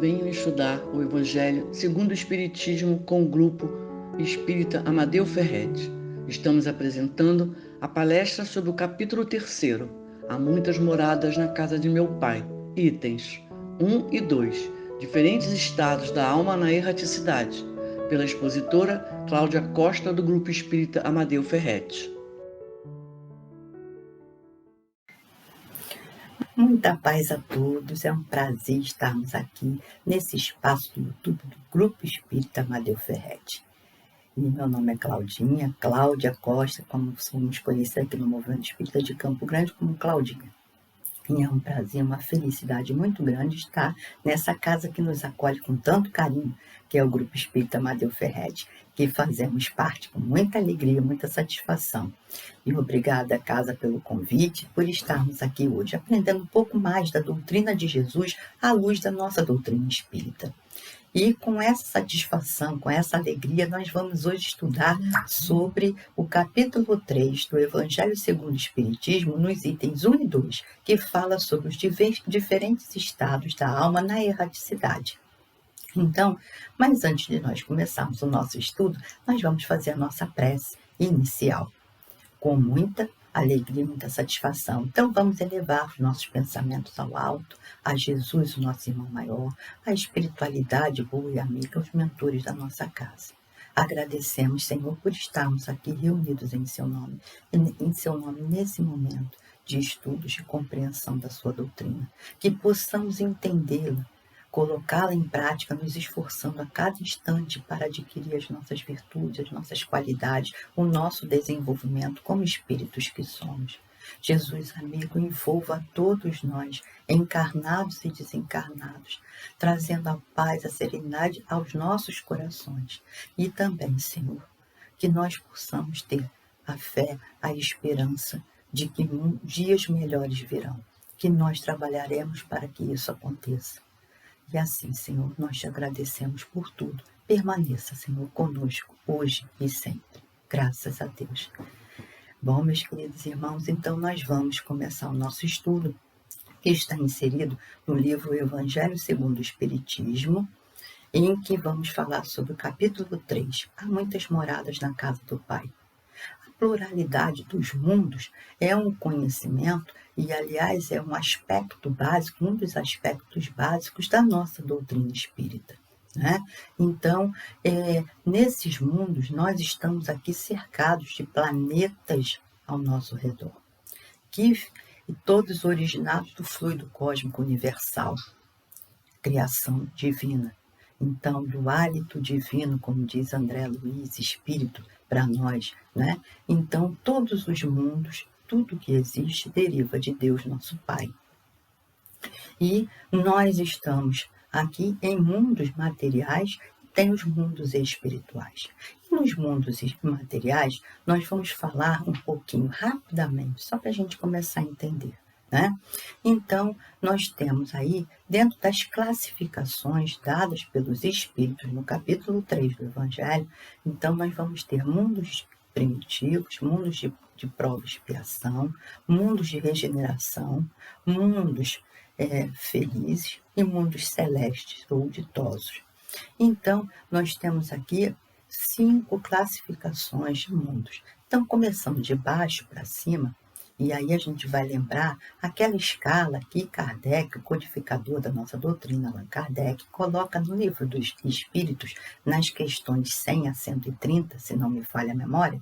venham estudar o Evangelho segundo o Espiritismo com o grupo Espírita Amadeu Ferretti. Estamos apresentando a palestra sobre o capítulo 3º, Há muitas moradas na casa de meu pai, itens 1 e 2, diferentes estados da alma na erraticidade, pela expositora Cláudia Costa, do grupo Espírita Amadeu Ferretti. Muita paz a todos, é um prazer estarmos aqui nesse espaço do YouTube do Grupo Espírita Amadeu Ferretti. E meu nome é Claudinha, Cláudia Costa, como somos conhecidos aqui no Movimento Espírita de Campo Grande como Claudinha. E é um prazer, uma felicidade muito grande estar nessa casa que nos acolhe com tanto carinho, que é o Grupo Espírita Amadeu Ferretti, que fazemos parte com muita alegria, muita satisfação. E obrigada, casa, pelo convite, por estarmos aqui hoje, aprendendo um pouco mais da doutrina de Jesus à luz da nossa doutrina espírita. E com essa satisfação, com essa alegria, nós vamos hoje estudar sobre o capítulo 3 do Evangelho segundo o Espiritismo, nos itens 1 e 2, que fala sobre os diferentes estados da alma na erraticidade. Então, mas antes de nós começarmos o nosso estudo, nós vamos fazer a nossa prece inicial, com muita alegria, muita satisfação. Então, vamos elevar os nossos pensamentos ao alto, a Jesus, o nosso irmão maior, a espiritualidade boa e amiga, os mentores da nossa casa. Agradecemos, Senhor, por estarmos aqui reunidos em seu nome nesse momento de estudos, de compreensão da sua doutrina, que possamos entendê-la, colocá-la em prática, nos esforçando a cada instante para adquirir as nossas virtudes, as nossas qualidades, o nosso desenvolvimento como espíritos que somos. Jesus, amigo, envolva a todos nós, encarnados e desencarnados, trazendo a paz, a serenidade aos nossos corações. E também, Senhor, que nós possamos ter a fé, a esperança de que dias melhores virão, que nós trabalharemos para que isso aconteça. E assim, Senhor, nós te agradecemos por tudo. Permaneça, Senhor, conosco, hoje e sempre. Graças a Deus. Bom, meus queridos irmãos, então nós vamos começar o nosso estudo, que está inserido no livro Evangelho segundo o Espiritismo, em que vamos falar sobre o capítulo 3, Há muitas moradas na casa do Pai. A pluralidade dos mundos é um conhecimento e, aliás, é um aspecto básico, um dos aspectos básicos da nossa doutrina espírita, né? Então, nesses mundos, nós estamos aqui cercados de planetas ao nosso redor, todos originados do fluido cósmico universal, criação divina. Então, do hálito divino, como diz André Luiz, espírito para nós, né? Então, todos os mundos, tudo que existe, deriva de Deus, nosso Pai. E nós estamos aqui em mundos materiais, tem os mundos espirituais. E nos mundos materiais, nós vamos falar um pouquinho rapidamente, só para a gente começar a entender, né? Então, nós temos aí, dentro das classificações dadas pelos Espíritos, no capítulo 3 do Evangelho, então nós vamos ter mundos primitivos, mundos de prova e expiação, mundos de regeneração, mundos felizes e mundos celestes ou ditosos. Então, nós temos aqui 5 classificações de mundos. Então, começando de baixo para cima, e aí a gente vai lembrar aquela escala que Kardec, o codificador da nossa doutrina, Allan Kardec, coloca no livro dos Espíritos, nas questões 100 a 130, se não me falha a memória,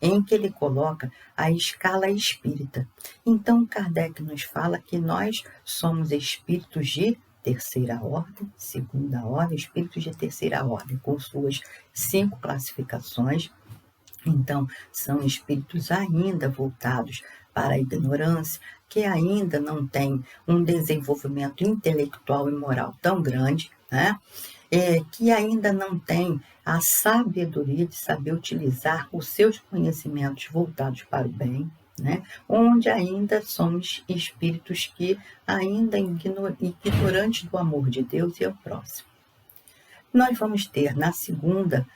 em que ele coloca a escala espírita. Então, Kardec nos fala que nós somos espíritos de terceira ordem, segunda ordem, espíritos de terceira ordem, com suas 5 classificações. Então, são espíritos ainda voltados para a ignorância, que ainda não tem um desenvolvimento intelectual e moral tão grande, né? Que ainda não tem a sabedoria de saber utilizar os seus conhecimentos voltados para o bem, né? Onde ainda somos espíritos que ainda ignorantes do amor de Deus e ao próximo. Nós vamos ter na segunda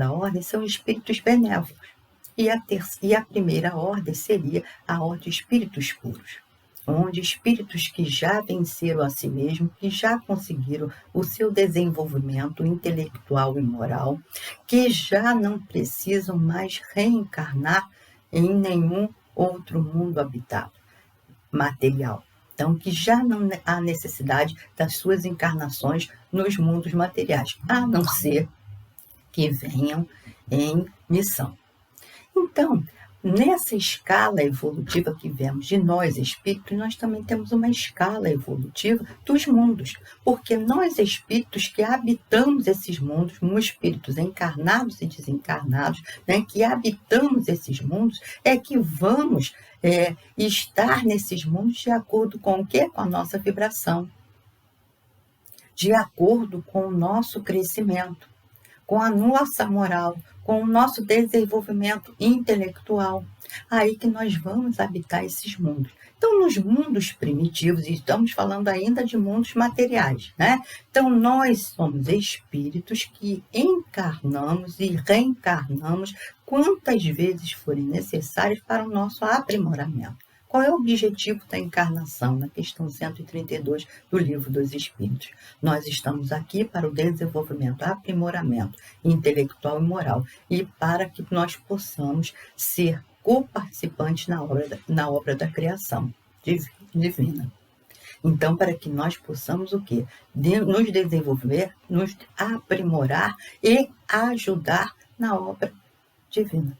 ordem são espíritos benévolos. E a primeira ordem seria a ordem de espíritos puros. onde espíritos que já venceram a si mesmos, que já conseguiram o seu desenvolvimento intelectual e moral, que já não precisam mais reencarnar em nenhum outro mundo habitado, material. Então, que já não há necessidade das suas encarnações nos mundos materiais, a não ser que venham em missão. Então, nessa escala evolutiva que vemos de nós, espíritos, nós também temos uma escala evolutiva dos mundos, porque nós, espíritos que habitamos esses mundos, espíritos encarnados e desencarnados, né, que habitamos esses mundos, é que vamos estar nesses mundos de acordo com o quê? Com a nossa vibração, de acordo com o nosso crescimento, com a nossa moral, com o nosso desenvolvimento intelectual. Aí que nós vamos habitar esses mundos. Então, nos mundos primitivos, e estamos falando ainda de mundos materiais, né? Então, nós somos espíritos que encarnamos e reencarnamos quantas vezes forem necessárias para o nosso aprimoramento. Qual é o objetivo da encarnação? Na questão 132 do Livro dos Espíritos. Nós estamos aqui para o desenvolvimento, aprimoramento intelectual e moral, e para que nós possamos ser co-participantes na obra da criação divina. Então, para que nós possamos o quê? Nos desenvolver, nos aprimorar e ajudar na obra divina.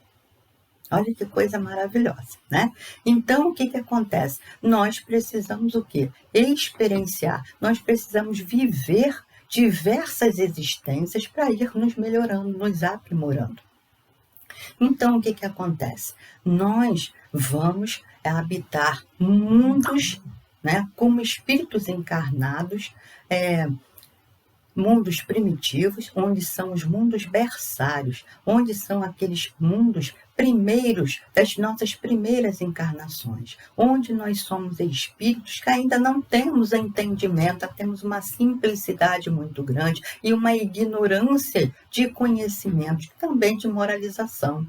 Olha que coisa maravilhosa, né? Então, o que acontece? Nós precisamos o quê? Experienciar. Nós precisamos viver diversas existências para ir nos melhorando, nos aprimorando. Então, o que acontece? Nós vamos habitar mundos, né, como espíritos encarnados, mundos primitivos, onde são os mundos berçários, onde são aqueles mundos primeiros das nossas primeiras encarnações, onde nós somos espíritos que ainda não temos entendimento, temos uma simplicidade muito grande e uma ignorância de conhecimento, também de moralização,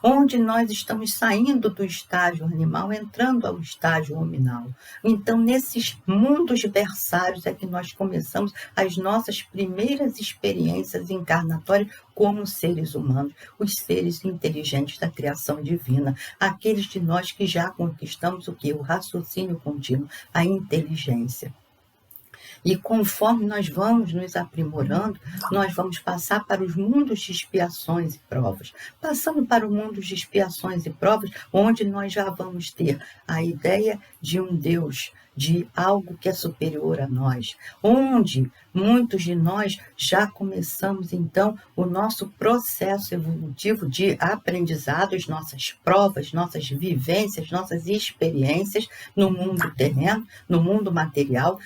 onde nós estamos saindo do estágio animal, entrando ao estágio hominal. Então, nesses mundos berçários é que nós começamos as nossas primeiras experiências encarnatórias como seres humanos, os seres inteligentes da criação divina, aqueles de nós que já conquistamos o quê? O raciocínio contínuo, a inteligência. E conforme nós vamos nos aprimorando, nós vamos passar para os mundos de expiações e provas. Passando para o mundo de expiações e provas, onde nós já vamos ter a ideia de um Deus, de algo que é superior a nós, onde muitos de nós já começamos, então, o nosso processo evolutivo de aprendizado, as nossas provas, nossas vivências, nossas experiências no mundo terreno, no mundo material,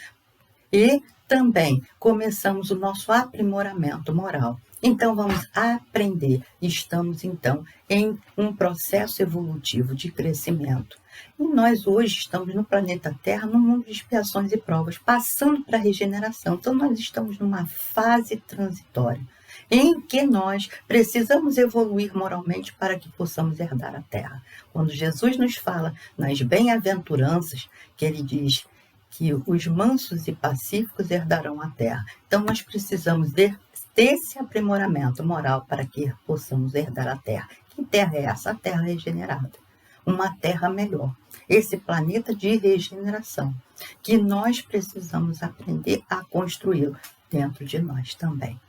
e também começamos o nosso aprimoramento moral. Então, vamos aprender. Estamos, então, em um processo evolutivo de crescimento. E nós hoje estamos no planeta Terra, no mundo de expiações e provas, passando para a regeneração. Então, nós estamos numa fase transitória, em que nós precisamos evoluir moralmente para que possamos herdar a Terra. Quando Jesus nos fala nas bem-aventuranças, que ele diz que os mansos e pacíficos herdarão a terra. Então, nós precisamos desse aprimoramento moral para que possamos herdar a terra. Que terra é essa? A terra regenerada. Uma terra melhor. Esse planeta de regeneração, que nós precisamos aprender a construí-lo dentro de nós também.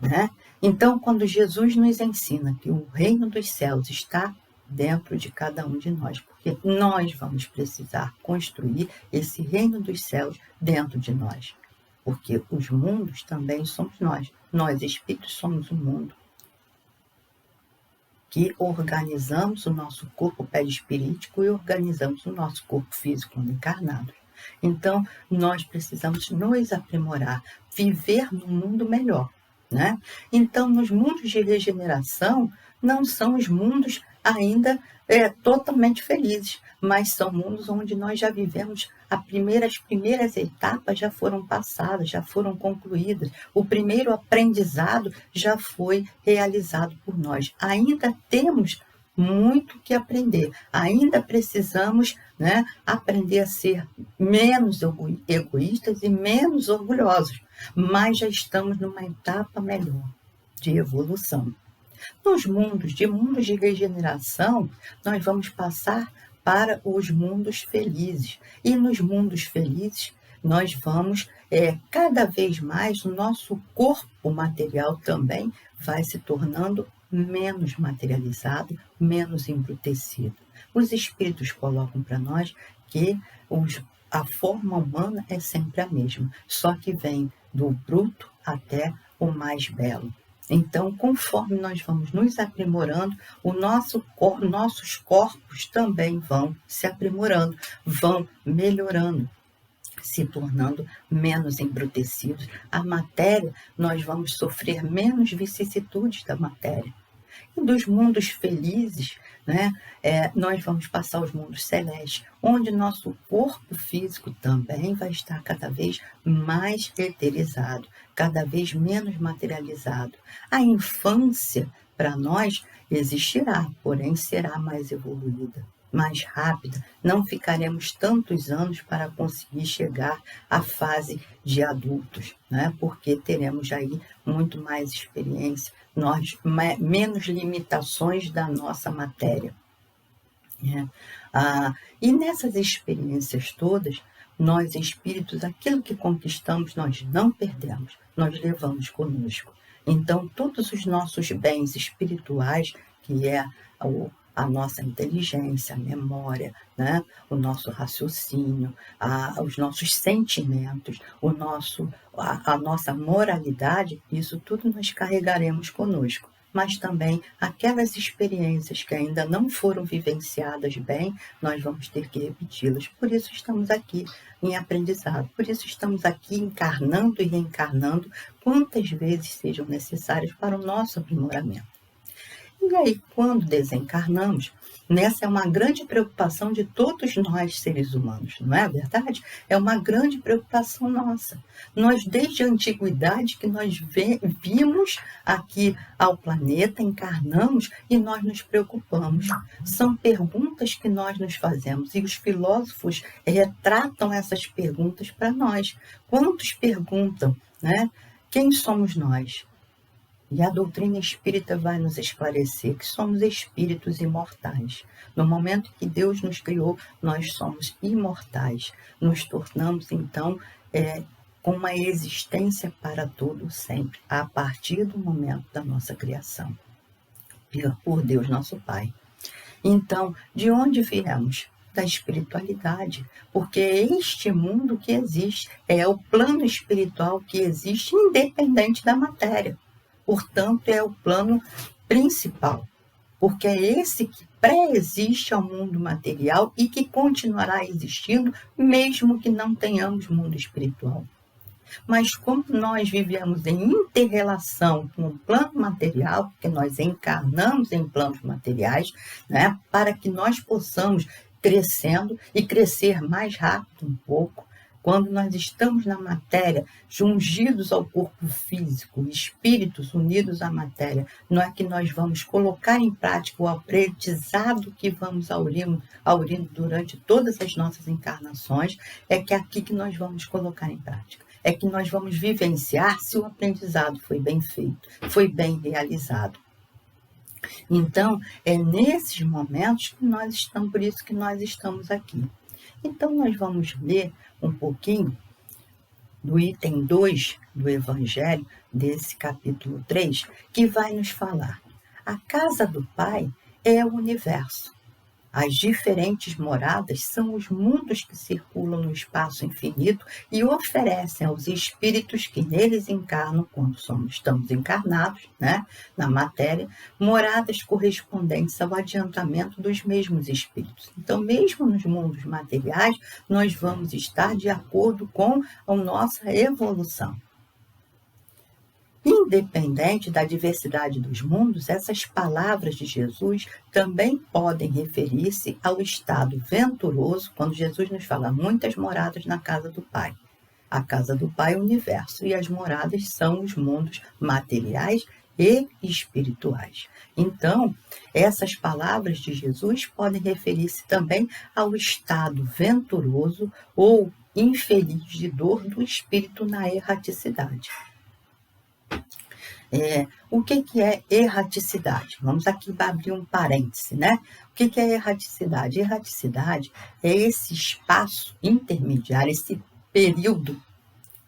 Né? Então, quando Jesus nos ensina que o reino dos céus está dentro de cada um de nós, porque nós vamos precisar construir esse reino dos céus dentro de nós, porque os mundos também somos nós. Nós, espíritos, somos o mundo que organizamos o nosso corpo perispirítico e organizamos o nosso corpo físico encarnado. Então, nós precisamos nos aprimorar, viver num mundo melhor, né? Então, nos mundos de regeneração, não são os mundos ainda totalmente felizes, mas são mundos onde nós já vivemos as primeiras etapas já foram passadas, já foram concluídas. O primeiro aprendizado já foi realizado por nós. Ainda temos muito que aprender. Ainda precisamos, né, aprender a ser menos egoístas e menos orgulhosos, mas já estamos numa etapa melhor de evolução. Nos mundos de regeneração, nós vamos passar para os mundos felizes. E nos mundos felizes, nós vamos, cada vez mais, o nosso corpo material também vai se tornando menos materializado, menos embrutecido. Os espíritos colocam para nós que a forma humana é sempre a mesma, só que vem do bruto até o mais belo. Então, conforme nós vamos nos aprimorando, nossos corpos também vão se aprimorando, vão melhorando, se tornando menos embrutecidos. A matéria, nós vamos sofrer menos vicissitudes da matéria. E dos mundos felizes, né, nós vamos passar aos mundos celestes, onde nosso corpo físico também vai estar cada vez mais eterizado, cada vez menos materializado. A infância, para nós, existirá, porém será mais evoluída, mais rápida. Não ficaremos tantos anos para conseguir chegar à fase de adultos, né? Porque teremos aí muito mais experiência, menos limitações da nossa matéria. E nessas experiências todas, nós espíritos, aquilo que conquistamos, nós não perdemos, nós levamos conosco. Então, todos os nossos bens espirituais, que é a nossa inteligência, a memória, né? O nosso raciocínio, os nossos sentimentos, a nossa moralidade, isso tudo nós carregaremos conosco. Mas também aquelas experiências que ainda não foram vivenciadas bem, nós vamos ter que repeti-las. Por isso estamos aqui em aprendizado, por isso estamos aqui encarnando e reencarnando quantas vezes sejam necessárias para o nosso aprimoramento. E aí, quando desencarnamos, nessa é uma grande preocupação de todos nós, seres humanos, não é verdade? É uma grande preocupação nossa. Nós, desde a antiguidade, que nós vimos aqui ao planeta, encarnamos e nós nos preocupamos. São perguntas que nós nos fazemos e os filósofos retratam essas perguntas para nós. Quantos perguntam, né? Quem somos nós? E a doutrina espírita vai nos esclarecer que somos espíritos imortais. No momento que Deus nos criou, nós somos imortais. Nos tornamos, então, com uma existência para todo sempre, a partir do momento da nossa criação, por Deus nosso Pai. Então, de onde viemos? Da espiritualidade, porque é este mundo que existe, é o plano espiritual que existe independente da matéria. Portanto, é o plano principal, porque é esse que pré-existe ao mundo material e que continuará existindo, mesmo que não tenhamos mundo espiritual. Mas como nós vivemos em inter-relação com o plano material, porque nós encarnamos em planos materiais, né, para que nós possamos crescendo e crescer mais rápido um pouco, quando nós estamos na matéria, jungidos ao corpo físico, espíritos unidos à matéria, não é que nós vamos colocar em prática o aprendizado que vamos aurindo durante todas as nossas encarnações, é que é aqui que nós vamos colocar em prática. É que nós vamos vivenciar se o aprendizado foi bem feito, foi bem realizado. Então, é nesses momentos que nós estamos, por isso que nós estamos aqui. Então, nós vamos ler um pouquinho do item 2 do Evangelho, desse capítulo 3, que vai nos falar: a casa do Pai é o universo. As diferentes moradas são os mundos que circulam no espaço infinito e oferecem aos espíritos que neles encarnam, quando estamos encarnados, né, na matéria, moradas correspondentes ao adiantamento dos mesmos espíritos. Então, mesmo nos mundos materiais, nós vamos estar de acordo com a nossa evolução. Independente da diversidade dos mundos, essas palavras de Jesus também podem referir-se ao estado venturoso, quando Jesus nos fala muitas moradas na casa do Pai. A casa do Pai é o universo e as moradas são os mundos materiais e espirituais. Então, essas palavras de Jesus podem referir-se também ao estado venturoso ou infeliz de dor do espírito na erraticidade. O que é erraticidade? Vamos aqui abrir um parêntese, né? O que é erraticidade? Erraticidade é esse espaço intermediário, esse período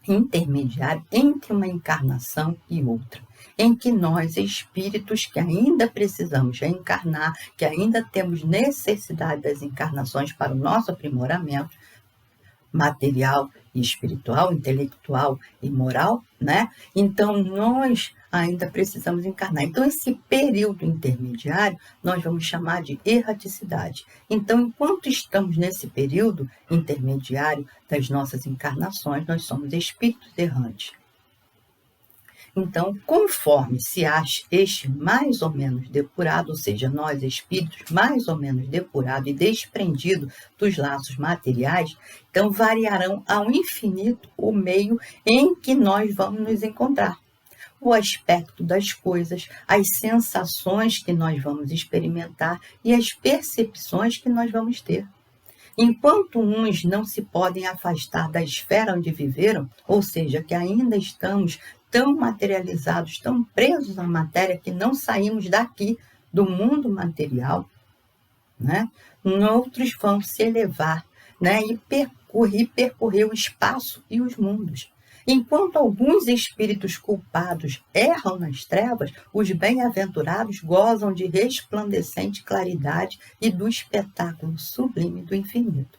intermediário entre uma encarnação e outra, em que nós, espíritos que ainda precisamos reencarnar, que ainda temos necessidade das encarnações para o nosso aprimoramento material e espiritual, intelectual e moral, né? Então, nós ainda precisamos encarnar. Então, esse período intermediário, nós vamos chamar de erraticidade. Então, enquanto estamos nesse período intermediário das nossas encarnações, nós somos espíritos errantes. Então, conforme se acha este mais ou menos depurado, ou seja, nós espíritos mais ou menos depurado e desprendido dos laços materiais, então variarão ao infinito o meio em que nós vamos nos encontrar. O aspecto das coisas, as sensações que nós vamos experimentar e as percepções que nós vamos ter. Enquanto uns não se podem afastar da esfera onde viveram, ou seja, que ainda estamos tão materializados, tão presos à matéria, que não saímos daqui, do mundo material, né? Outros vão se elevar, né? E percorrer o espaço e os mundos. Enquanto alguns espíritos culpados erram nas trevas, os bem-aventurados gozam de resplandecente claridade e do espetáculo sublime do infinito.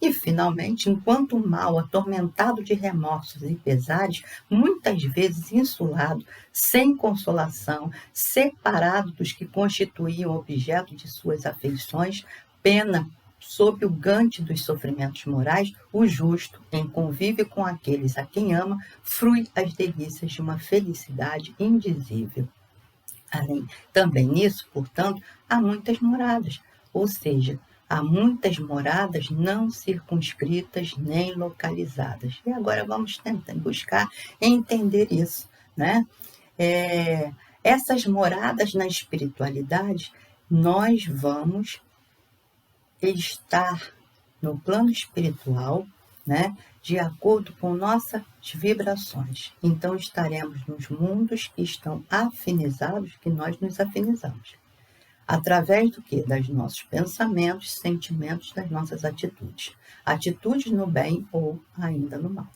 E, finalmente, enquanto o mal, atormentado de remorsos e pesares, muitas vezes insulado, sem consolação, separado dos que constituíam objeto de suas afeições, pena sob o gante dos sofrimentos morais, o justo, em convívio com aqueles a quem ama, frui as delícias de uma felicidade indizível. Além, também nisso, portanto, há muitas moradas, ou seja, há muitas moradas não circunscritas nem localizadas. E agora vamos tentar buscar entender isso, né? Essas moradas na espiritualidade, nós vamos estar no plano espiritual, né, de acordo com nossas vibrações. Então, estaremos nos mundos que estão afinizados, que nós nos afinizamos. Através do quê? Das nossos pensamentos, sentimentos, das nossas atitudes. Atitudes no bem ou ainda no mal.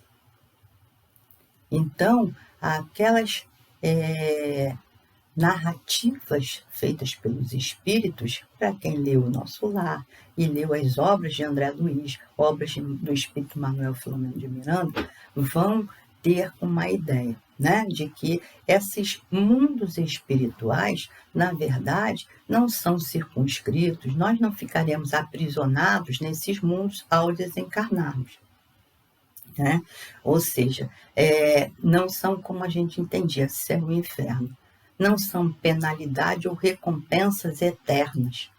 Então, aquelas narrativas feitas pelos espíritos, para quem leu O Nosso Lar e leu as obras de André Luiz, obras do espírito Manuel Filomeno de Miranda, vão ter uma ideia, né, de que esses mundos espirituais, na verdade, não são circunscritos, nós não ficaremos aprisionados nesses mundos ao desencarnarmos. Né? Ou seja, não são como a gente entendia, céu e inferno. Não são penalidade ou recompensas eternas.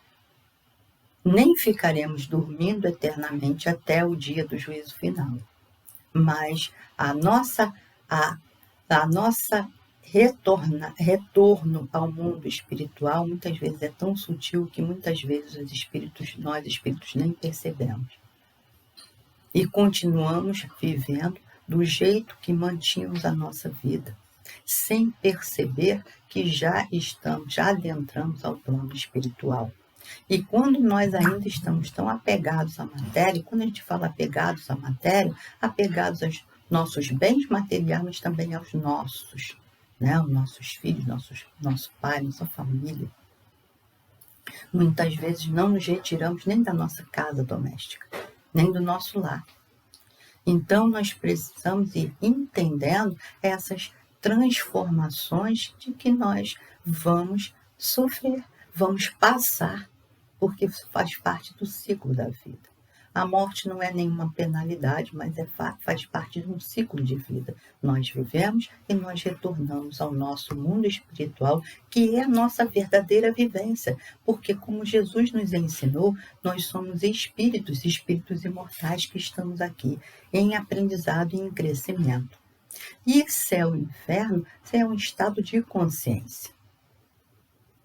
Nem ficaremos dormindo eternamente até o dia do juízo final. Mas a nossa retorno ao mundo espiritual muitas vezes é tão sutil que muitas vezes nós espíritos nem percebemos. E continuamos vivendo do jeito que mantínhamos a nossa vida, sem perceber que já adentramos ao plano espiritual. E quando nós ainda estamos tão apegados à matéria, quando a gente fala apegados à matéria, apegados aos nossos bens materiais, mas também aos nossos, né? Os nossos filhos, nosso pai, nossa família. Muitas vezes não nos retiramos nem da nossa casa doméstica, nem do nosso lar. Então, nós precisamos ir entendendo essas transformações de que nós vamos sofrer, vamos passar, porque faz parte do ciclo da vida. A morte não é nenhuma penalidade, mas faz parte de um ciclo de vida. Nós vivemos e nós retornamos ao nosso mundo espiritual, que é a nossa verdadeira vivência, porque como Jesus nos ensinou, nós somos espíritos imortais que estamos aqui em aprendizado e em crescimento. E céu e inferno é um estado de consciência.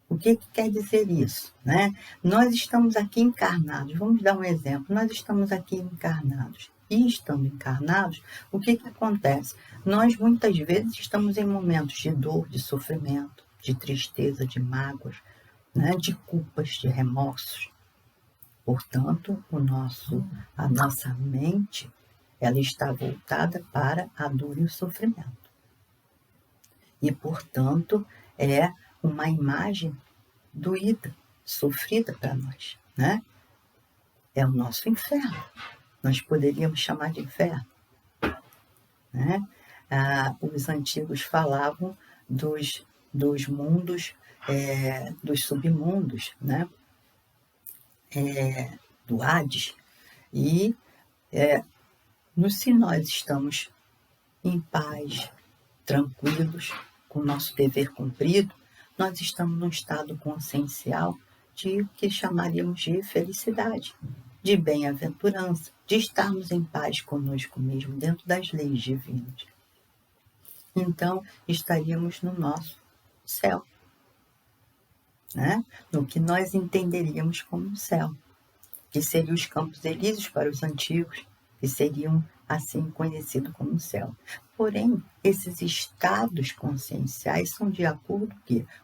O que quer dizer isso, né? Nós estamos aqui encarnados, vamos dar um exemplo, nós estamos aqui encarnados. E estando encarnados, o que acontece? Nós muitas vezes estamos em momentos de dor, de sofrimento, de tristeza, de mágoas, né? De culpas, de remorsos. Portanto, a nossa mente, ela está voltada para a dor e o sofrimento. E, portanto, é uma imagem doída, sofrida para nós, né? É o nosso inferno. Nós poderíamos chamar de inferno, né? Os antigos falavam dos mundos, dos submundos, né? Do Hades. E se nós estamos em paz, tranquilos, com o nosso dever cumprido, nós estamos num estado consciencial de o que chamaríamos de felicidade, de bem-aventurança, de estarmos em paz conosco mesmo, dentro das leis divinas. Então, estaríamos no nosso céu, né? No que nós entenderíamos como céu, que seriam os campos elíseos para os antigos, que seriam assim conhecidos como céu. Porém, esses estados conscienciais são de acordo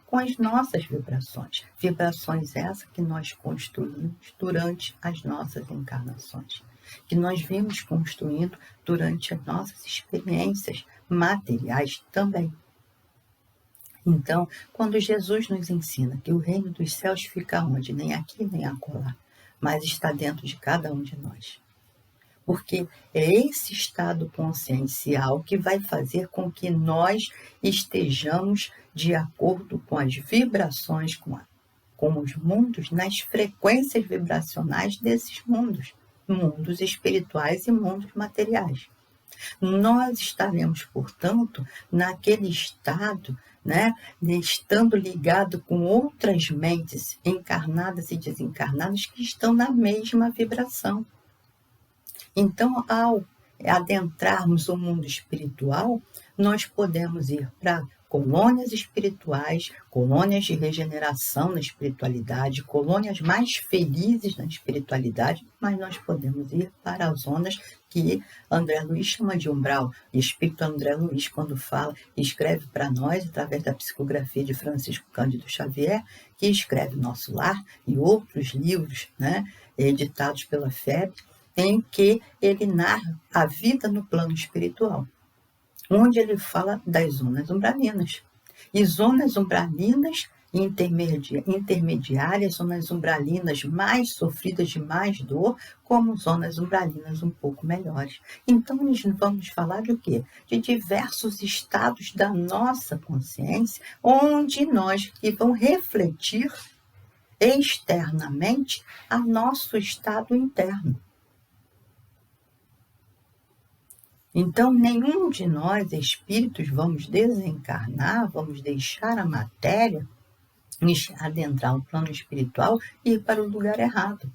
com as nossas vibrações. Vibrações essas que nós construímos durante as nossas encarnações, que nós vimos construindo durante as nossas experiências materiais também. Então, quando Jesus nos ensina que o reino dos céus fica onde? Nem aqui, nem acolá, mas está dentro de cada um de nós. Porque é esse estado consciencial que vai fazer com que nós estejamos de acordo com as vibrações, com os mundos, nas frequências vibracionais desses mundos espirituais e mundos materiais. Nós estaremos, portanto, naquele estado, né, estando ligado com outras mentes encarnadas e desencarnadas que estão na mesma vibração. Então, ao adentrarmos o mundo espiritual, nós podemos ir para colônias espirituais, colônias de regeneração na espiritualidade, colônias mais felizes na espiritualidade, mas nós podemos ir para as zonas que André Luiz chama de umbral. E o Espírito André Luiz, quando fala, escreve para nós, através da psicografia de Francisco Cândido Xavier, que escreve Nosso Lar e outros livros, né, editados pela FEB, em que ele narra a vida no plano espiritual, onde ele fala das zonas umbralinas. E zonas umbralinas intermediárias, zonas umbralinas mais sofridas de mais dor, como zonas umbralinas um pouco melhores. Então, nós vamos falar de o quê? De diversos estados da nossa consciência, onde nós vamos refletir externamente a nosso estado interno. Então, nenhum de nós, espíritos, vamos desencarnar, vamos deixar a matéria, adentrar o plano espiritual e ir para o lugar errado.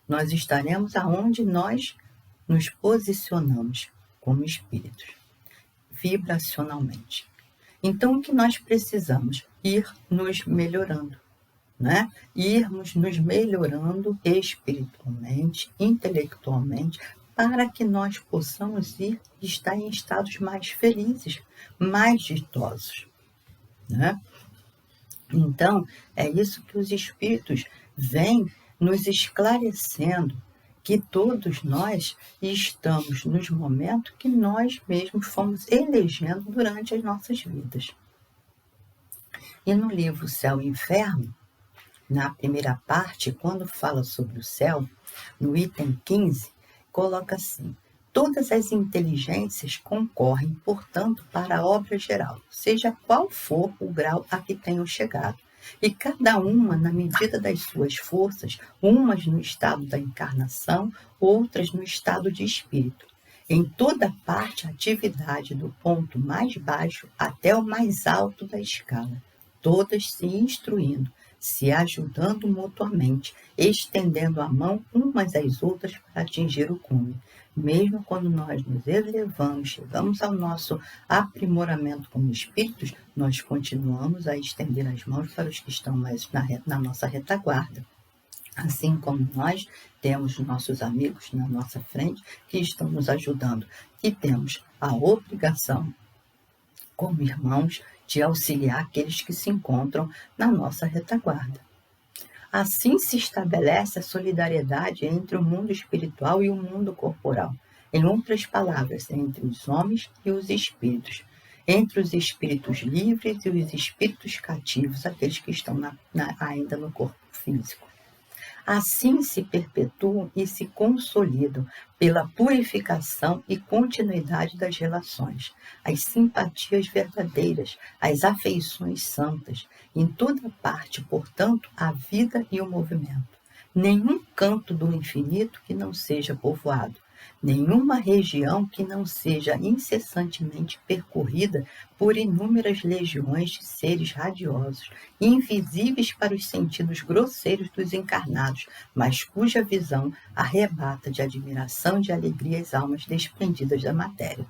Nós estaremos aonde nós nos posicionamos como espíritos, vibracionalmente. Então, o que nós precisamos? Ir nos melhorando, né? Irmos nos melhorando espiritualmente, intelectualmente, para que nós possamos estar em estados mais felizes, mais ditosos, né? Então, é isso que os espíritos vêm nos esclarecendo, que todos nós estamos nos momentos que nós mesmos fomos elegendo durante as nossas vidas. E no livro Céu e Inferno, na primeira parte, quando fala sobre o céu, no item 15, coloca assim: todas as inteligências concorrem, portanto, para a obra geral, seja qual for o grau a que tenham chegado, e cada uma na medida das suas forças, umas no estado da encarnação, outras no estado de espírito. Em toda parte, a atividade do ponto mais baixo até o mais alto da escala, todas se instruindo, se ajudando mutuamente, estendendo a mão umas às outras para atingir o cume. Mesmo quando nós nos elevamos, chegamos ao nosso aprimoramento como espíritos, nós continuamos a estender as mãos para os que estão mais na nossa retaguarda. Assim como nós temos nossos amigos na nossa frente que estão nos ajudando e temos a obrigação, como irmãos, de auxiliar aqueles que se encontram na nossa retaguarda. Assim se estabelece a solidariedade entre o mundo espiritual e o mundo corporal. Em outras palavras, entre os homens e os espíritos. Entre os espíritos livres e os espíritos cativos, aqueles que estão ainda no corpo físico. Assim se perpetuam e se consolidam pela purificação e continuidade das relações, as simpatias verdadeiras, as afeições santas, em toda parte, portanto, a vida e o movimento. Nenhum canto do infinito que não seja povoado, nenhuma região que não seja incessantemente percorrida por inúmeras legiões de seres radiosos, invisíveis para os sentidos grosseiros dos encarnados, mas cuja visão arrebata de admiração e de alegria as almas desprendidas da matéria.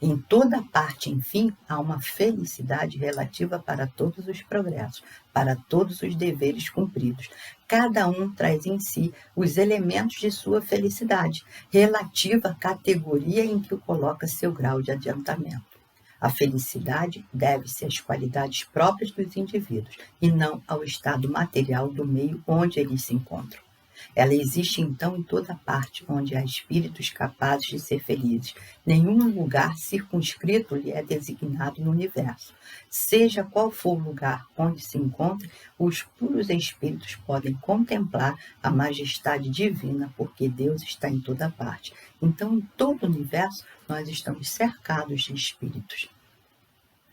Em toda parte, enfim, há uma felicidade relativa para todos os progressos, para todos os deveres cumpridos. Cada um traz em si os elementos de sua felicidade, relativa à categoria em que o coloca seu grau de adiantamento. A felicidade deve-se às qualidades próprias dos indivíduos e não ao estado material do meio onde eles se encontram. Ela existe então em toda parte onde há espíritos capazes de ser felizes. Nenhum lugar circunscrito lhe é designado no universo. Seja qual for o lugar onde se encontre, os puros espíritos podem contemplar a majestade divina, porque Deus está em toda parte. Então, em todo o universo, nós estamos cercados de espíritos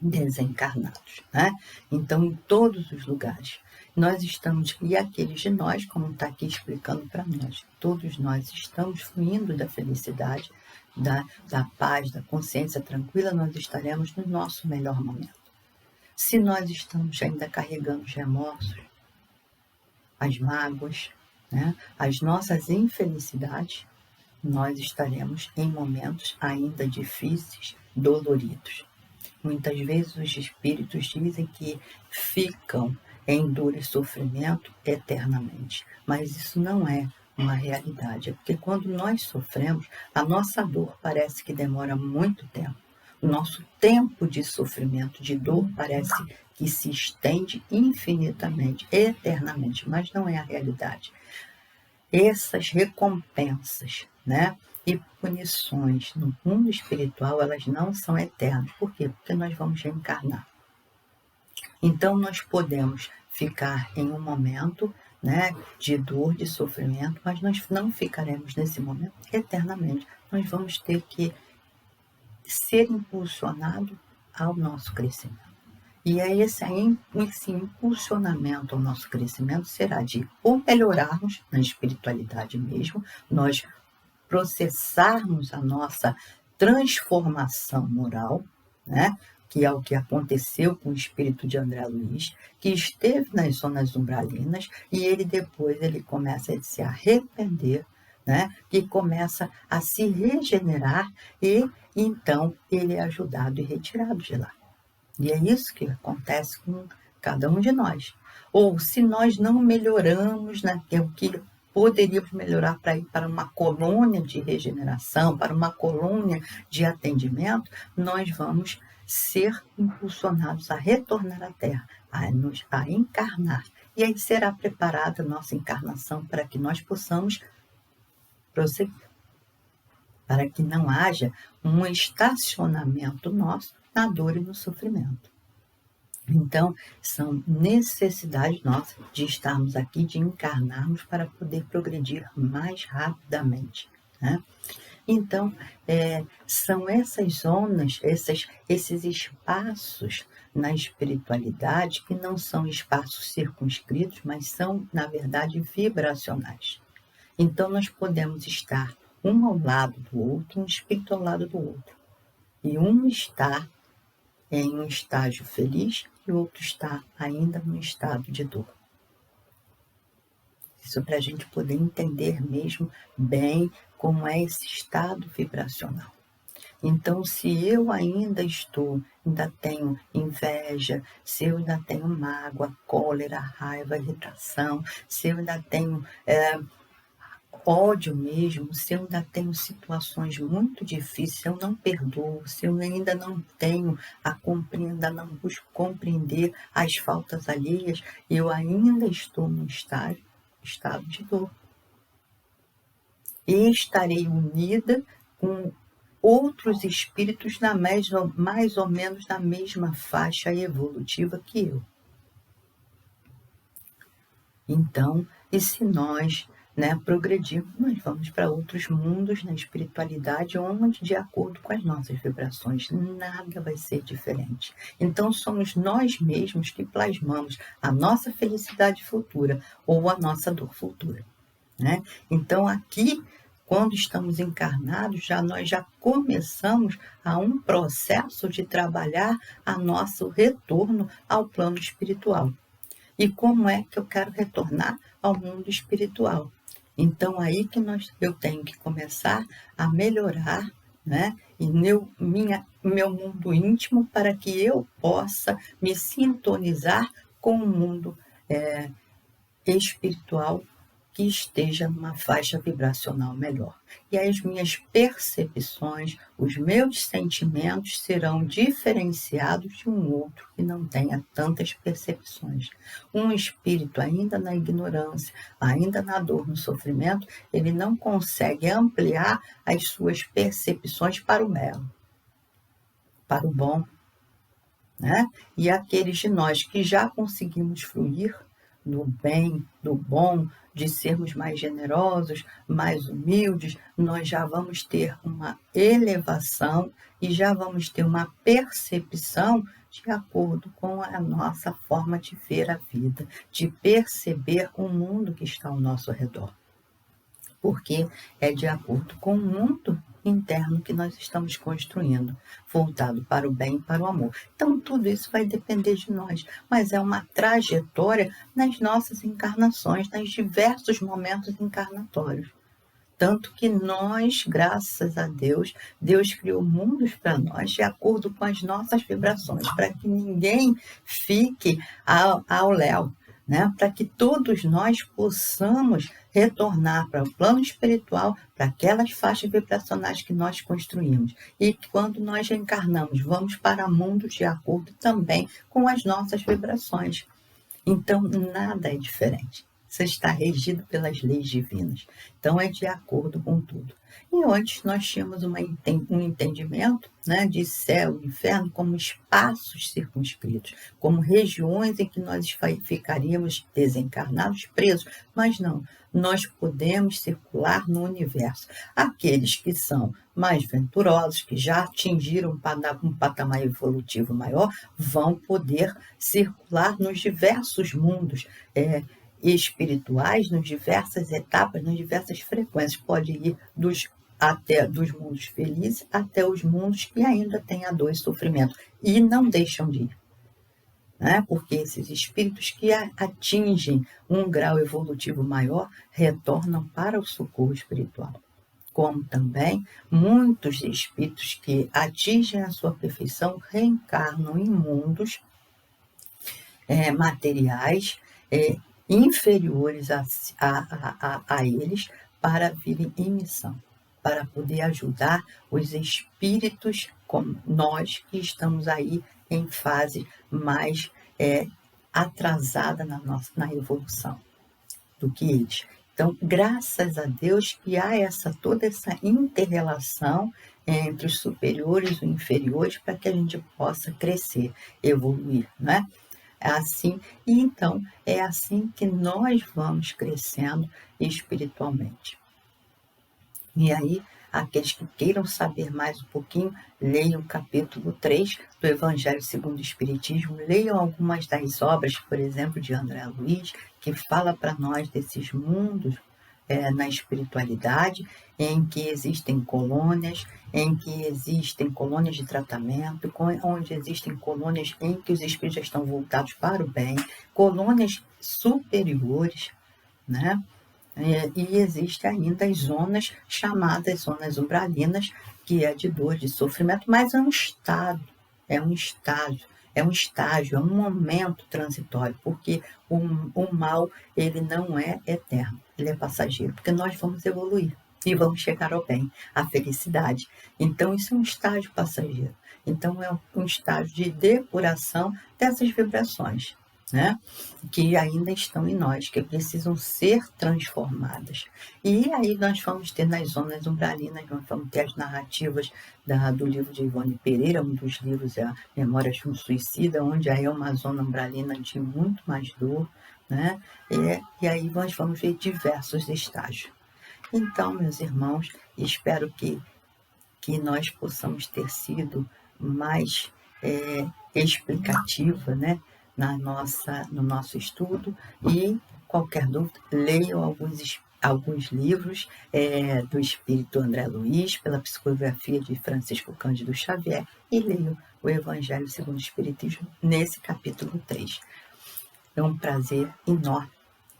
desencarnados, né? Então, em todos os lugares. Nós estamos, e aqueles de nós, como está aqui explicando para nós, todos nós estamos fluindo da felicidade, da paz, da consciência tranquila, nós estaremos no nosso melhor momento. Se nós estamos ainda carregando os remorsos, as mágoas, né, as nossas infelicidades, nós estaremos em momentos ainda difíceis, doloridos. Muitas vezes os espíritos dizem que ficam em dor e sofrimento eternamente, mas isso não é uma realidade, é porque quando nós sofremos, a nossa dor parece que demora muito tempo. O nosso tempo de sofrimento, de dor, parece que se estende infinitamente, eternamente, mas não é a realidade. Essas recompensas, né, e punições no mundo espiritual, elas não são eternas. Por quê? Porque nós vamos reencarnar. Então, nós podemos ficar em um momento, né, de dor, de sofrimento, mas nós não ficaremos nesse momento eternamente. Nós vamos ter que ser impulsionados ao nosso crescimento. E é esse impulsionamento ao nosso crescimento será de ou melhorarmos na espiritualidade mesmo, nós processarmos a nossa transformação moral, né? Que é o que aconteceu com o espírito de André Luiz, que esteve nas zonas umbralinas e ele começa a se arrepender, né? E começa a se regenerar e então ele é ajudado e retirado de lá. E é isso que acontece com cada um de nós. Ou se nós não melhoramos naquilo que poderíamos melhorar para ir para uma colônia de regeneração, para uma colônia de atendimento, nós vamos ser impulsionados a retornar à Terra, a encarnar. E aí será preparada a nossa encarnação para que nós possamos prosseguir. Para que não haja um estacionamento nosso na dor e no sofrimento. Então, são necessidades nossas de estarmos aqui, de encarnarmos para poder progredir mais rapidamente, né? Então, são essas zonas, esses espaços na espiritualidade que não são espaços circunscritos, mas são, na verdade, vibracionais. Então, nós podemos estar um ao lado do outro, um espírito ao lado do outro. E um está em um estágio feliz e o outro está ainda no estado de dor. complexo para a gente poder entender mesmo bem como é esse estado vibracional. Então, se eu ainda tenho inveja, se eu ainda tenho mágoa, cólera, raiva, irritação, se eu ainda tenho ódio mesmo, se eu ainda tenho situações muito difíceis, se eu não perdoo, se eu ainda não tenho ainda não busco compreender as faltas alheias, eu ainda estou num estado de dor. E estarei unida com outros espíritos mais ou menos na mesma faixa evolutiva que eu. Então, e se nós progredirmos, nós vamos para outros mundos na espiritualidade, onde, de acordo com as nossas vibrações, nada vai ser diferente. Então, somos nós mesmos que plasmamos a nossa felicidade futura ou a nossa dor futura. Então, aqui, quando estamos encarnados, nós já começamos a um processo de trabalhar a nosso retorno ao plano espiritual. E como é que eu quero retornar ao mundo espiritual? Então, aí que eu tenho que começar a melhorar e meu mundo íntimo para que eu possa me sintonizar com o mundo espiritual que esteja numa faixa vibracional melhor. E aí as minhas percepções, os meus sentimentos serão diferenciados de um outro que não tenha tantas percepções. Um espírito ainda na ignorância, ainda na dor, no sofrimento, ele não consegue ampliar as suas percepções para o belo, para o bom. E aqueles de nós que já conseguimos fluir no bem, no bom, de sermos mais generosos, mais humildes, nós já vamos ter uma elevação e já vamos ter uma percepção de acordo com a nossa forma de ver a vida, de perceber o mundo que está ao nosso redor. Porque é de acordo com o mundo interno que nós estamos construindo, voltado para o bem e para o amor. Então, tudo isso vai depender de nós, mas é uma trajetória nas nossas encarnações, nos diversos momentos encarnatórios. Tanto que nós, graças a Deus, Deus criou mundos para nós de acordo com as nossas vibrações, para que ninguém fique ao léu. Para que todos nós possamos retornar para o plano espiritual, para aquelas faixas vibracionais que nós construímos. E quando nós reencarnamos, vamos para mundos de acordo também com as nossas vibrações. Então, nada é diferente. Você está regido pelas leis divinas. Então, é de acordo com tudo. E antes nós tínhamos um entendimento de céu e inferno como espaços circunscritos, como regiões em que nós ficaríamos desencarnados, presos. Mas não, nós podemos circular no universo. Aqueles que são mais venturosos, que já atingiram um patamar evolutivo maior, vão poder circular nos diversos mundos espirituais, nas diversas etapas, nas diversas frequências. Pode ir dos mundos felizes até os mundos que ainda têm a dor e sofrimento. E não deixam de ir. Porque esses espíritos que atingem um grau evolutivo maior retornam para o socorro espiritual. Como também muitos espíritos que atingem a sua perfeição reencarnam em mundos materiais inferiores a eles para virem em missão, para poder ajudar os espíritos como nós que estamos aí em fase mais atrasada na evolução do que eles. Então, graças a Deus que há toda essa inter-relação entre os superiores e os inferiores para que a gente possa crescer, evoluir, É assim, e então é assim que nós vamos crescendo espiritualmente. E aí, aqueles que queiram saber mais um pouquinho, leiam o capítulo 3 do Evangelho segundo o Espiritismo, leiam algumas das obras, por exemplo, de André Luiz, que fala para nós desses mundos na espiritualidade, em que existem colônias, de tratamento, onde existem colônias em que os espíritos já estão voltados para o bem, colônias superiores, E existe ainda as zonas chamadas zonas umbralinas, que é de dor, de sofrimento, mas é um estado, é um estágio, é um momento transitório, porque o mal, ele não é eterno, ele é passageiro, porque nós vamos evoluir e vamos chegar ao bem, à felicidade. Então, isso é um estágio passageiro. Então, é um estágio de depuração dessas vibrações, né? Que ainda estão em nós, que precisam ser transformadas. E aí nós vamos ter nas zonas umbralinas, nós vamos ter as narrativas do livro de Ivone Pereira, um dos livros é a Memórias de um Suicida, onde aí é uma zona umbralina de muito mais dor, né? E aí nós vamos ver diversos estágios. Então, meus irmãos, espero que nós possamos ter sido mais explicativa, né, no nosso estudo, e qualquer dúvida, leiam alguns livros do Espírito André Luiz, pela psicografia de Francisco Cândido Xavier, e leiam o Evangelho segundo o Espiritismo, nesse capítulo 3. É um prazer enorme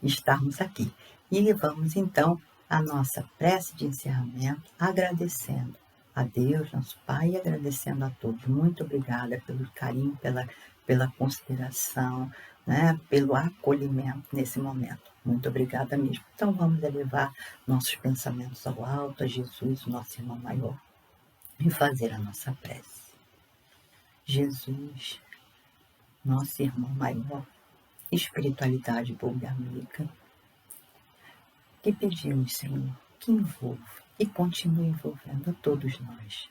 estarmos aqui. E vamos então à nossa prece de encerramento, agradecendo a Deus, nosso Pai, e agradecendo a todos. Muito obrigada pelo carinho, pela consideração, né, pelo acolhimento nesse momento. Muito obrigada mesmo. Então vamos elevar nossos pensamentos ao alto, a Jesus, o nosso irmão maior, e fazer a nossa prece. Jesus, nosso irmão maior, espiritualidade boa e amiga, que pedimos, Senhor, que envolva e continue envolvendo a todos nós,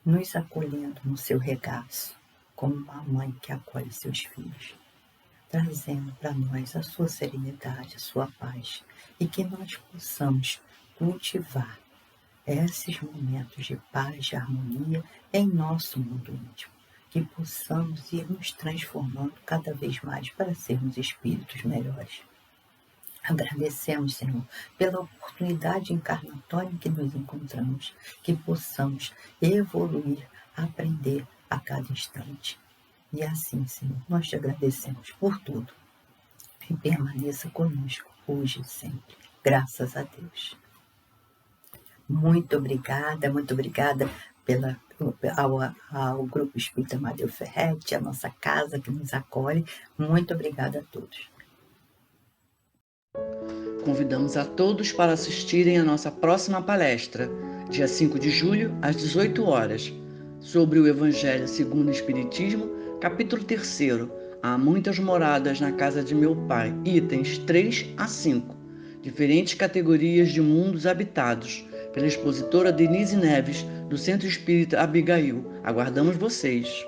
nos acolhendo no seu regaço, como uma mãe que acolhe seus filhos, trazendo para nós a sua serenidade, a sua paz, e que nós possamos cultivar esses momentos de paz, de harmonia em nosso mundo íntimo, que possamos ir nos transformando cada vez mais para sermos espíritos melhores. Agradecemos, Senhor, pela oportunidade encarnatória em que nos encontramos, que possamos evoluir, aprender a cada instante. E assim, Senhor, nós te agradecemos por tudo. E permaneça conosco hoje e sempre. Graças a Deus. Muito obrigada ao Grupo Espírita Amadeu Ferretti, a nossa casa que nos acolhe. Muito obrigada a todos. Convidamos a todos para assistirem à nossa próxima palestra, dia 5 de julho, às 18 horas, sobre o Evangelho segundo o Espiritismo, capítulo 3º, Há muitas moradas na casa de meu Pai, itens 3 a 5, diferentes categorias de mundos habitados, pela expositora Denise Neves, do Centro Espírita Abigail. Aguardamos vocês!